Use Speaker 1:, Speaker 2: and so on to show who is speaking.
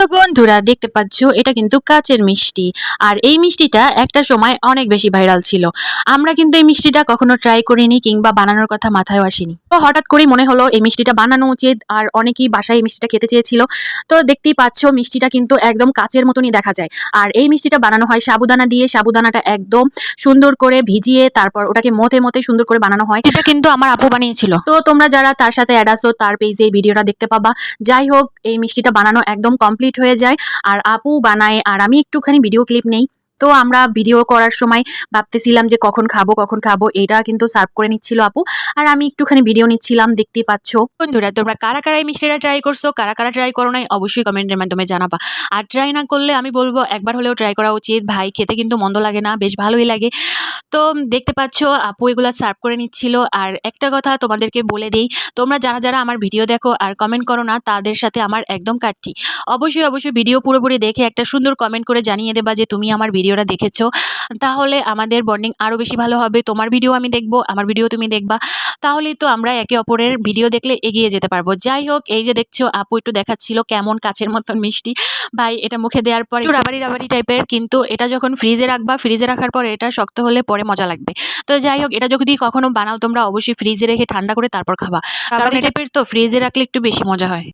Speaker 1: তো বন্ধুরা দেখতে পাচ্ছ এটা কিন্তু কাচের মিষ্টি। আর এই মিষ্টিটা একটা সময় অনেক বেশি ভাইরাল ছিল। আমরা কিন্তু এই মিষ্টিটা কখনো ট্রাই করিনি কিংবা বানানোর কথা মাথায়ও আসেনি। তো হঠাৎ করেই মনে হলো এই মিষ্টিটা বানানো উচিত, আর অনেকেই বাসায় এই মিষ্টিটা খেতে চেয়েছিল। তো দেখতেই পাচ্ছ মিষ্টিটা কিন্তু একদম কাচের মতনই দেখা যায়। আর এই মিষ্টিটা বানানো হয় সাবুদানা দিয়ে। সাবুদানাটা একদম সুন্দর করে ভিজিয়ে তারপর ওটাকে মথে মথে সুন্দর করে বানানো হয়। এটা কিন্তু আমার আপু বানিয়েছিল। তো তোমরা যারা তার সাথে অ্যাড আসো তার পেজে এই ভিডিওটা দেখতে পাবা। যাই হোক, এই মিষ্টিটা বানানো একদম কমপ্লিট হয়ে যায়। আর আপু বানায় আর আমি একটুখানি ভিডিও ক্লিপ নেই। তো আমরা ভিডিও করার সময় ভাবতেছিলাম যে কখন খাবো, এটা কিন্তু সার্ভ করে নিচ্ছিল আপু। আর আমি একটুখানি ভিডিও নিচ্ছিলাম, দেখতেই পাচ্ছ। বন্ধুরা তোমরা কারা কারা এই মিষ্টিটা ট্রাই করছো, কারা কারা ট্রাই করো নাই, অবশ্যই কমেন্টের মাধ্যমে জানাবা। আর ট্রাই না করলে আমি বলবো একবার হলেও ট্রাই করা উচিত। ভাই খেতে কিন্তু মন্দ লাগে না, বেশ ভালোই লাগে। তো দেখতে পাচ্ছ আপু এগুলা সার্ভ করে নিচ্ছিল। আর একটা কথা তোমাদেরকে বলে দেই, তোমরা যারা যারা আমার ভিডিও দেখো আর কমেন্ট করো না, তাদের সাথে আমার একদম কাটটি। অবশ্যই ভিডিও পুরোপুরি দেখে একটা সুন্দর কমেন্ট করে জানিয়ে দেবা যে তুমি আমার ভিডিওটা দেখেছো। তাহলে আমাদের বন্ডিং আরও বেশি ভালো হবে। তোমার ভিডিও আমি দেখবো, আমার ভিডিও তুমি দেখবা। তাহলেই তো আমরা একে অপরের ভিডিও দেখলে এগিয়ে যেতে পারবো। যাই হোক, এই যে দেখছো আপু একটু দেখাচ্ছিল কেমন কাচের মতন মিষ্টি। ভাই এটা মুখে দেওয়ার পর একটু রাবারি রাবারি টাইপের, কিন্তু এটা যখন ফ্রিজে রাখবা, ফ্রিজে রাখার পর এটা শক্ত হলে পরে মজা লাগবে। তো যাই হোক, এটা যদি কখনো বানাও তোমরা অবশ্যই ফ্রিজে রেখে ঠান্ডা করে তারপর খাবা, কারণ এই টাইপের তো ফ্রিজে রাখলে একটু বেশি মজা হয়।